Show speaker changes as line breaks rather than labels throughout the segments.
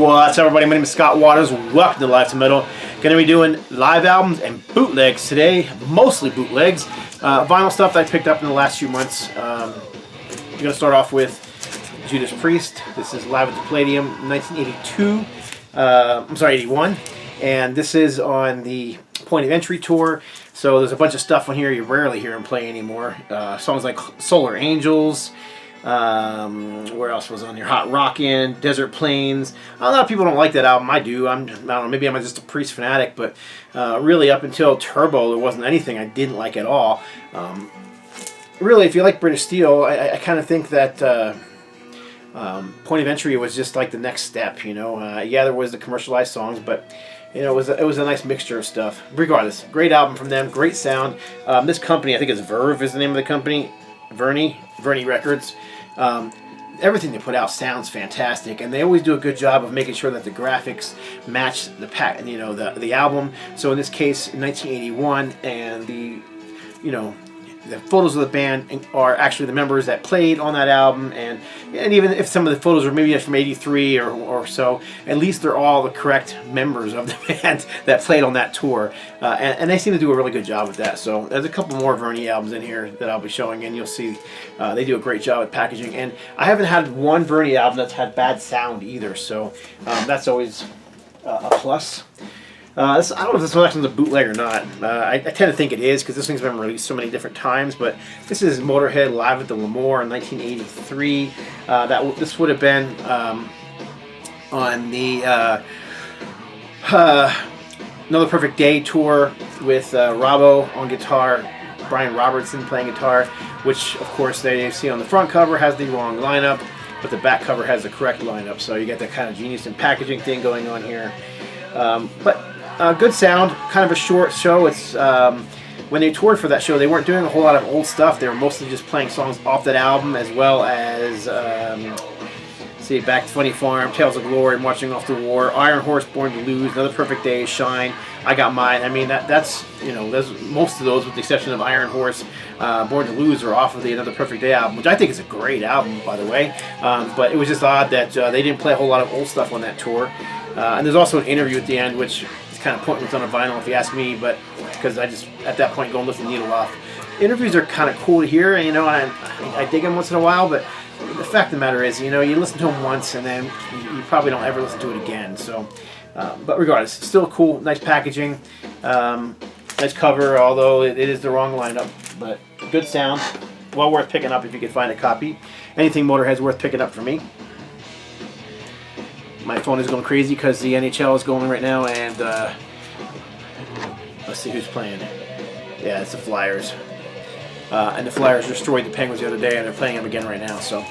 What's up, everybody? My name is Scott Waters. Welcome to Live to Metal. Going to be doing live albums and bootlegs today, mostly bootlegs. Vinyl stuff that I picked up in the last few months. I'm going to start off with Judas Priest. This is live at the Palladium, 1982. I'm sorry, 81. And this is on the Point of Entry tour. So there's a bunch of stuff on here you rarely hear him play anymore. Songs like Solar Angels. Where else was on here? Hot Rockin', Desert Plains. A lot of people don't like that album. I do. I don't know. Maybe I'm just a Priest fanatic, but really up until Turbo, there wasn't anything I didn't like at all. Really, if you like British Steel, I kind of think that Point of Entry was just like the next step. You know, yeah, there was the commercialized songs, but you know, it was a nice mixture of stuff. Regardless, great album from them, great sound. This company, I think it's Verve is the name of the company, Vernie Records. Everything they put out sounds fantastic, and they always do a good job of making sure that the graphics match the album. So in this case, 1981, and the photos of the band are actually the members that played on that album, and even if some of the photos are maybe from 83 or so, at least they're all the correct members of the band that played on that tour, and they seem to do a really good job with that. So there's a couple more Vernie albums in here that I'll be showing, and you'll see they do a great job with packaging, and I haven't had one Vernie album that's had bad sound either, so that's always a plus. I don't know if this selection's a bootleg or not. I tend to think it is because this thing's been released so many different times. But this is Motorhead live at the Lemoore in 1983. This would have been on the Another Perfect Day tour with Robbo on guitar, Brian Robertson playing guitar, which of course they see on the front cover has the wrong lineup, but the back cover has the correct lineup. So you get that kind of genius and packaging thing going on here. Good sound, kind of a short show. It's when they toured for that show, they weren't doing a whole lot of old stuff. They were mostly just playing songs off that album, as well as Back to Funny Farm, Tales of Glory, Marching Off the War, Iron Horse, Born to Lose, Another Perfect Day, Shine, I Got Mine. I mean, that's most of those, with the exception of Iron Horse, Born to Lose, are off of the Another Perfect Day album, which I think is a great album, by the way. But it was just odd that they didn't play a whole lot of old stuff on that tour. And there's also an interview at the end, which is kind of pointless on a vinyl if you ask me, but because I just at that point go and lift the needle off. Interviews are kind of cool to hear, and I dig them once in a while, but the fact of the matter is, you listen to them once and then you probably don't ever listen to it again. So, but regardless, still cool, nice packaging, nice cover, although it is the wrong lineup, but good sound, well worth picking up if you can find a copy. Anything Motorhead's worth picking up for me. My phone is going crazy because the NHL is going right now, and let's see who's playing. Yeah, it's the Flyers. And the Flyers destroyed the Penguins the other day, and they're playing them again right now. So,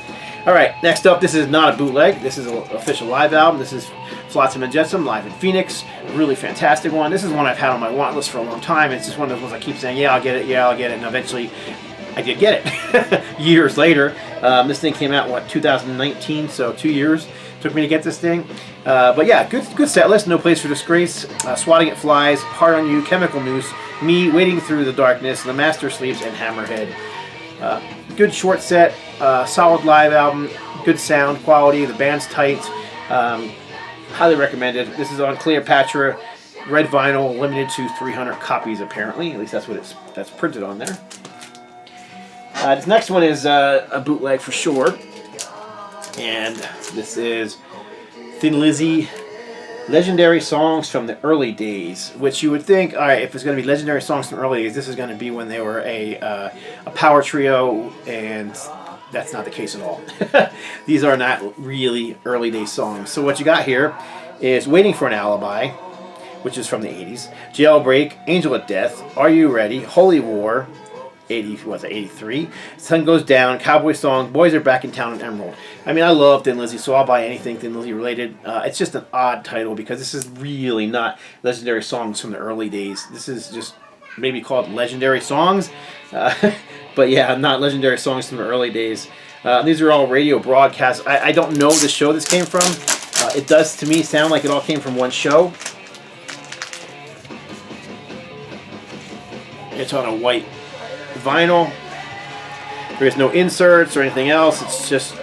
all right, next up, this is not a bootleg. This is an official live album. This is Flotsam and Jetsam live in Phoenix. Really fantastic one. This is one I've had on my want list for a long time. It's just one of those ones I keep saying, yeah, I'll get it, yeah, I'll get it, and eventually I did get it. Years later. This thing came out, 2019, so 2 years took me to get this thing. But yeah, good set list. No Place for Disgrace, Swatting at Flies, Hard on You, Chemical Noose, Me, Wading Through the Darkness, The Master Sleeps, and Hammerhead. Good short set, solid live album, good sound quality, the band's tight. Highly recommended. This is on Cleopatra, red vinyl, limited to 300 copies apparently. At least that's printed on there. This next one is a bootleg for sure. And this is Thin Lizzy, Legendary Songs from the Early Days, which you would think, all right, if it's going to be legendary songs from the early days, this is going to be when they were a power trio, and that's not the case at all. These are not really early day songs. So what you got here is Waiting for an Alibi, which is from the 80s, Jailbreak, Angel of Death, Are You Ready, Holy War, 83, Sun Goes Down, Cowboy Song, Boys Are Back in Town, and Emerald. I mean, I love Thin Lizzy, so I'll buy anything Thin Lizzy related. It's just an odd title because this is really not legendary songs from the early days. This is just maybe called legendary songs, but yeah, not legendary songs from the early days. These are all radio broadcasts. I don't know the show this came from. It does to me sound like it all came from one show. It's on a white vinyl. There's no inserts or anything else. It's just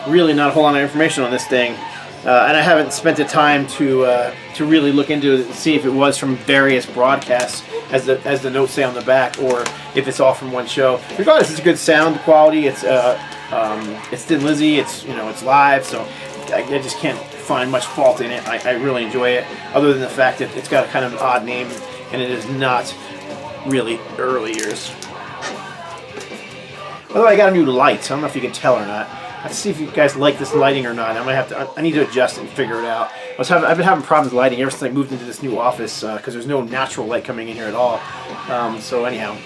really not a whole lot of information on this thing. And I haven't spent the time to really look into it and see if it was from various broadcasts, as the notes say on the back, or if it's all from one show. Regardless, it's a good sound quality. It's Thin Lizzy. It's live, so I just can't find much fault in it. I really enjoy it, other than the fact that it's got a kind of an odd name, and it is not really early years. Although I got a new light, so I don't know if you can tell or not. Let's see if you guys like this lighting or not. I need to adjust it and figure it out. I've been having problems with lighting ever since I moved into this new office because there's no natural light coming in here at all. So anyhow.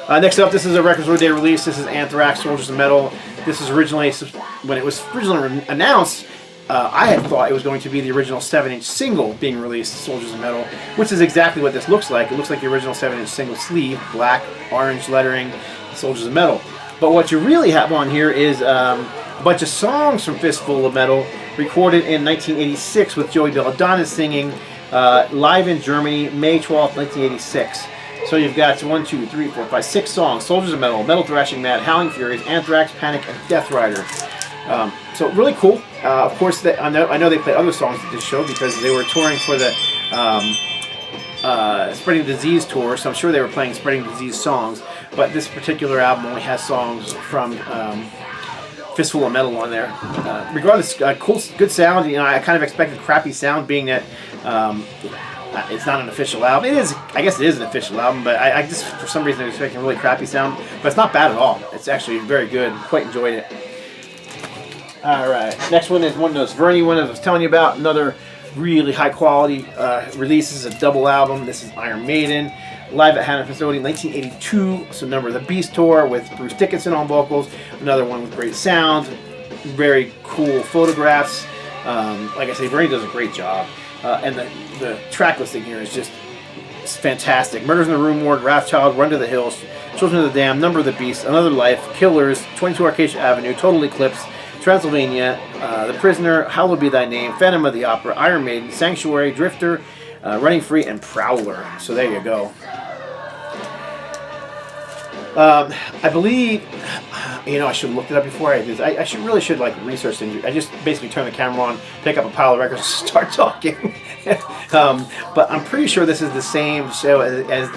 Next up, this is a Record Store Day release. This is Anthrax, Soldiers of Metal. This is originally, when it was originally announced, I had thought it was going to be the original 7-inch single being released, Soldiers of Metal, which is exactly what this looks like. It looks like the original 7-inch single sleeve, black, orange lettering, Soldiers of Metal. But what you really have on here is a bunch of songs from Fistful of Metal, recorded in 1986 with Joey Belladonna singing live in Germany, May 12th, 1986. So you've got 1, 2, 3, 4, 5, 6 songs: Soldiers of Metal, Metal Thrashing Mad, Howling Furies, Anthrax, Panic, and Death Rider. So really cool. Of course, I know they played other songs at this show because they were touring for the Spreading Disease tour, so I'm sure they were playing Spreading Disease songs. But this particular album only has songs from Fistful of Metal on there. Regardless, cool, good sound. I kind of expected crappy sound, being that it's not an official album. It is, I guess, it is an official album, but I just, for some reason, I was expecting a really crappy sound. But it's not bad at all. It's actually very good. Quite enjoyed it. All right, next one is one of those Vernie ones I was telling you about. Another really high quality release. This is a double album. This is Iron Maiden, live at Hammersmith, 1982. So Number of the Beast tour with Bruce Dickinson on vocals. Another one with great sound, very cool photographs. Like I say, Vernie does a great job. And the track listing here is just fantastic. Murders in the Rue Morgue, Wrathchild, Run to the Hills, Children of the Damned, Number of the Beast, Another Life, Killers, 22 Acacia Avenue, Total Eclipse, Transylvania, The Prisoner, Hallowed Be Thy Name, Phantom of the Opera, Iron Maiden, Sanctuary, Drifter, Running Free, and Prowler. So there you go. I believe, I should have looked it up before I did this. I really should research things. I just basically turn the camera on, pick up a pile of records, and start talking. But I'm pretty sure this is the same show as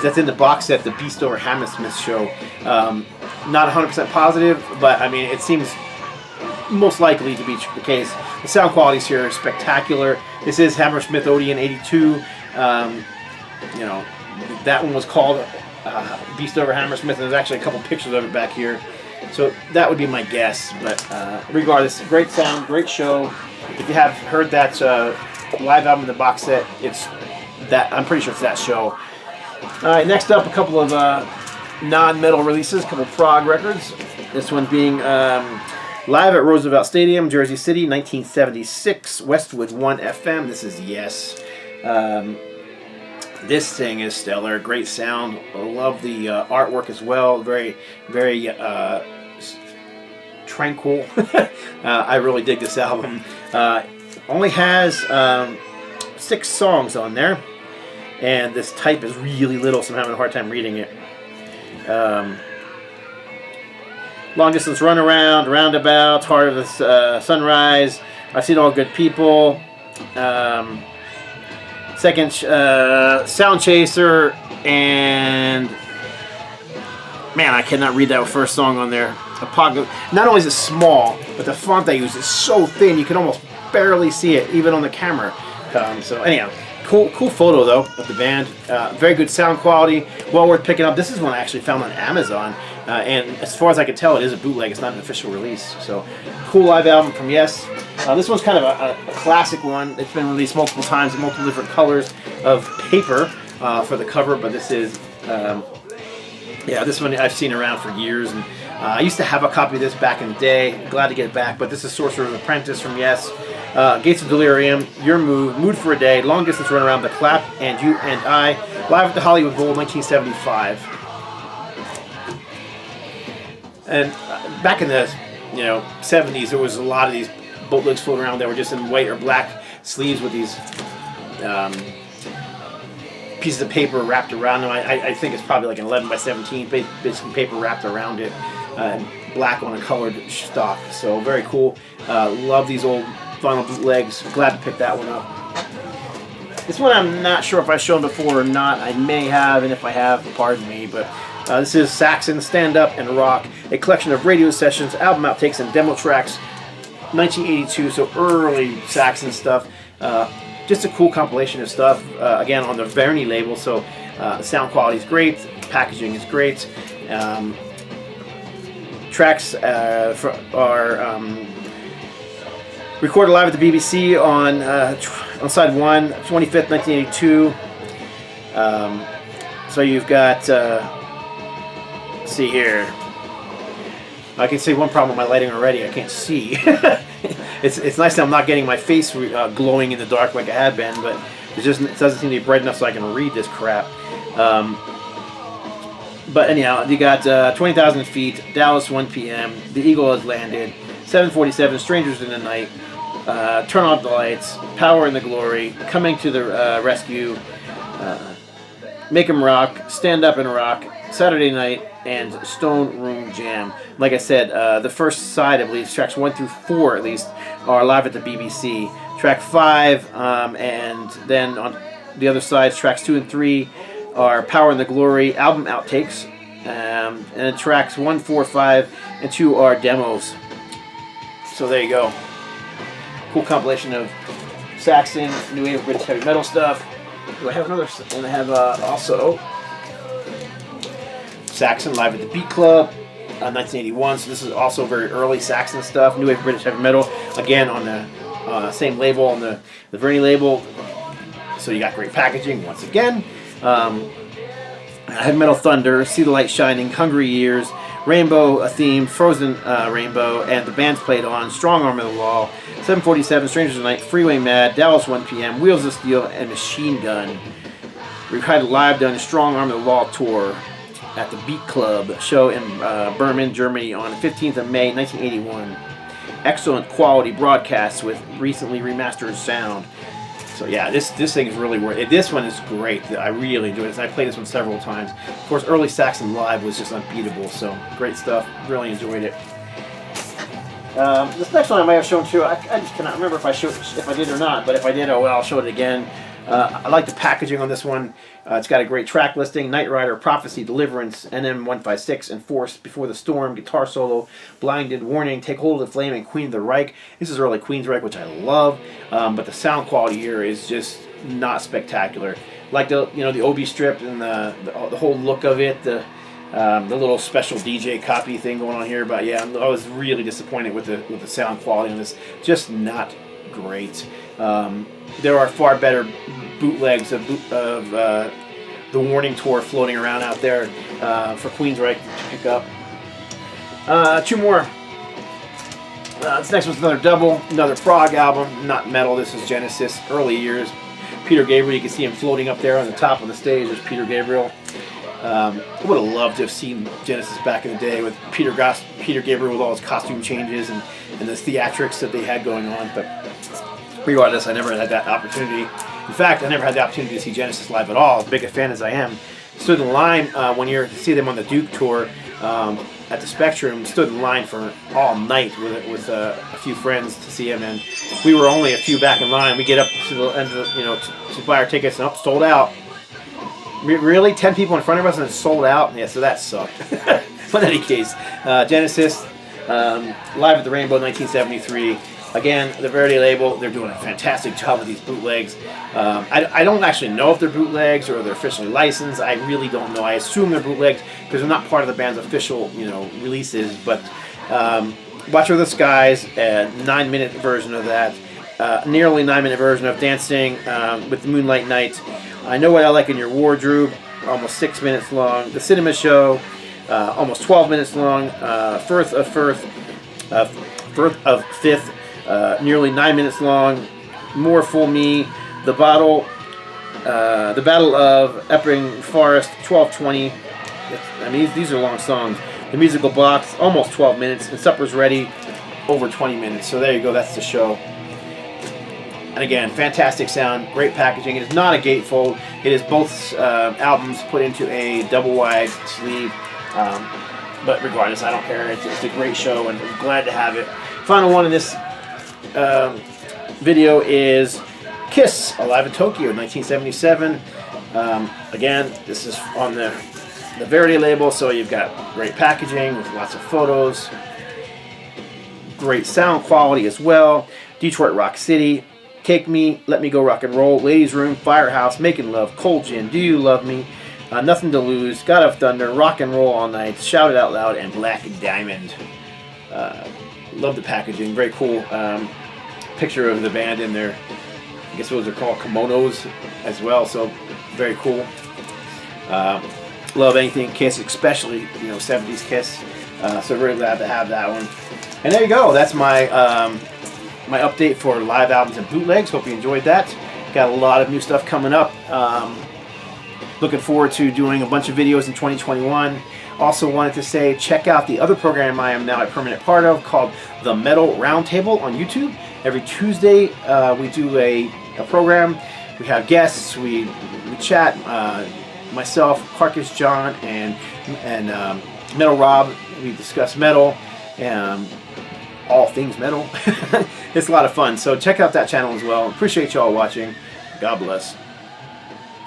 that's in the box set, the Beast Over Hammersmith show. Not 100% positive, but I mean, it seems most likely to be the case. The sound qualities here are spectacular. This is Hammersmith Odeon 82. That one was called Beast Over Hammersmith, and there's actually a couple pictures of it back here. So that would be my guess. But regardless, great sound, great show. If you have heard that live album in the box set, it's that. I'm pretty sure it's that show. All right, next up, a couple of non-metal releases, a couple prog records. This one being live at Roosevelt Stadium, Jersey City, 1976, Westwood 1 FM. This is Yes. This thing is stellar. Great sound. I love the artwork as well. Very, very tranquil. I really dig this album. Only has 6 songs on there, and this type is really little, so I'm having a hard time reading it. Long Distance Runaround, Roundabout, Heart of the Sunrise, I've Seen All Good People, second Sound Chaser, and man, I cannot read that first song on there. Not only is it small, but the font they use is so thin you can almost barely see it even on the camera. So anyhow, cool photo though of the band. Very good sound quality, well worth picking up. This is one I actually found on Amazon, and as far as I can tell, it is a bootleg. It's not an official release. So cool live album from Yes. This one's kind of a classic one. It's been released multiple times in multiple different colors of paper for the cover, but this is this one I've seen around for years, and I used to have a copy of this back in the day. Glad to get it back. But this is Sorcerer's Apprentice from Yes. Gates of Delirium, Your Move, Mood for a Day, Long Distance Runaround, The Clap, and You and I, live at the Hollywood Bowl, 1975. And back in the 70s, there was a lot of these bootlegs floating around that were just in white or black sleeves with these pieces of paper wrapped around them. I think it's probably like an 11 by 17 piece of paper wrapped around it. black on a colored stock. So very cool. Love these old vinyl bootlegs. Glad to pick that one up. This one I'm not sure if I've shown before or not. I may have, and if I have, pardon me. But this is Saxon Stand Up and Rock, a collection of radio sessions, album outtakes, and demo tracks. 1982, so early Saxon stuff. Just a cool compilation of stuff. Again, on the Verni label, so the sound quality is great, packaging is great. Tracks are recorded live at the BBC on side 1, 25th, 1982. So you've got, let's see here. I can see one problem with my lighting already. I can't see. It's nice that I'm not getting my face glowing in the dark like I had been, but it doesn't seem to be bright enough so I can read this crap. But anyhow, you got 20,000 feet, Dallas 1 p.m., The Eagle has landed, 747, Strangers in the Night, Turn Off the Lights, Power in the Glory, Coming to the Rescue, Make 'em Rock, Stand Up and Rock, Saturday Night, and Stone Room Jam. Like I said, the first side, I believe, tracks 1 through 4 at least, are live at the BBC. Track 5, and then on the other sides, tracks 2 and 3 are Power and the Glory album outtakes, and then tracks 1, 4, 5, and 2 are demos. So there you go. Cool compilation of Saxon, New Wave British heavy metal stuff. Do I have another? And I have also Saxon live at the Beat Club, 1981. So this is also very early Saxon stuff. New Wave British heavy metal, again on the same label, on the Verni label. So you got great packaging once again. Heavy Metal Thunder, See the Light Shining, Hungry Years, Rainbow a Theme, Frozen Rainbow, and the bands played on Strong Arm of the Law, 747, Strangers in the Night, Freeway Mad, Dallas 1 p.m., Wheels of Steel, and Machine Gun. We've had live done a Strong Arm of the Law tour at the Beat Club show in Bremen, Germany on the 15th of May, 1981. Excellent quality broadcasts with recently remastered sound. So yeah, this thing is really worth it. This one is great. I really enjoyed this. I played this one several times. Of course, early Saxon live was just unbeatable. So great stuff. Really enjoyed it. This next one I might have shown too. I just cannot remember if I did or not. But if I did, oh well, I'll show it again. I like the packaging on this one. It's got a great track listing: Knight Rider, Prophecy, Deliverance, NM156, Enforced, Before the Storm, Guitar Solo, Blinded, Warning, Take Hold of the Flame, and Queen of the Reich. This is early Queensryche, which I love, but the sound quality here is just not spectacular. Like the Obi strip and the whole look of it, the little special DJ copy thing going on here. But yeah, I was really disappointed with the sound quality on this. Just not great. There are far better bootlegs of the Warning tour floating around out there for Queensryche to pick up. 2 more. This next one's another double, another prog album, not metal. This is Genesis, early years. Peter Gabriel, you can see him floating up there on the top of the stage. There's Peter Gabriel. I would have loved to have seen Genesis back in the day with Peter Gabriel with all his costume changes and the theatrics that they had going on, but regardless, I never had that opportunity. In fact, I never had the opportunity to see Genesis live at all, as big a fan as I am. Stood in line one year to see them on the Duke tour at the Spectrum. Stood in line for all night with a few friends to see him, and we were only a few back in line. We get up to the end of to buy our tickets, and sold out. Really? 10 people in front of us and it's sold out? Yeah, so that sucked. But in any case, Genesis, live at the Rainbow, 1973. Again, the Verdi label, they're doing a fantastic job with these bootlegs. I don't actually know if they're bootlegs or they're officially licensed. I really don't know. I assume they're bootlegs because they're not part of the band's official, releases. But Watch Over the Skies, a 9-minute version of that. Nearly 9-minute version of Dancing with the Moonlight Night. I Know What I Like in Your Wardrobe, almost 6 minutes long. The Cinema Show, almost 12 minutes long. Firth of Fifth, nearly 9 minutes long. More Full Me. The Battle of Epping Forest, 12:20. I mean, these are long songs. The Musical Box, almost 12 minutes. And Supper's Ready, over 20 minutes. So there you go. That's the show. And again, fantastic sound, great packaging. It is not a gatefold. It is both albums put into a double wide sleeve. but regardless, I don't care. It's a great show, and I'm glad to have it. Final one in this video is Kiss, Alive in Tokyo, 1977. Again, this is on the Verity label, so you've got great packaging with lots of photos, great sound quality as well. Detroit Rock City, Take Me, Let Me Go Rock and Roll, Ladies Room, Firehouse, Making Love, Cold Gin, Do You Love Me, Nothing to Lose, God of Thunder, Rock and Roll All Night, Shout It Out Loud, and Black Diamond. Love the packaging, very cool. Picture of the band in their, I guess those are called kimonos as well, so very cool. Love anything Kiss, especially 70s Kiss. So really glad to have that one. And there you go. That's my my update for live albums and bootlegs. Hope you enjoyed that. Got a lot of new stuff coming up. Looking forward to doing a bunch of videos in 2021. Also wanted to say, check out the other program I am now a permanent part of called The Metal Roundtable on YouTube. Every Tuesday we do a program. We have guests, we chat, myself, Carcass John, and Metal Rob. We discuss metal, all things metal. It's a lot of fun, so check out that channel as well. Appreciate y'all watching. God bless.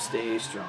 Stay strong.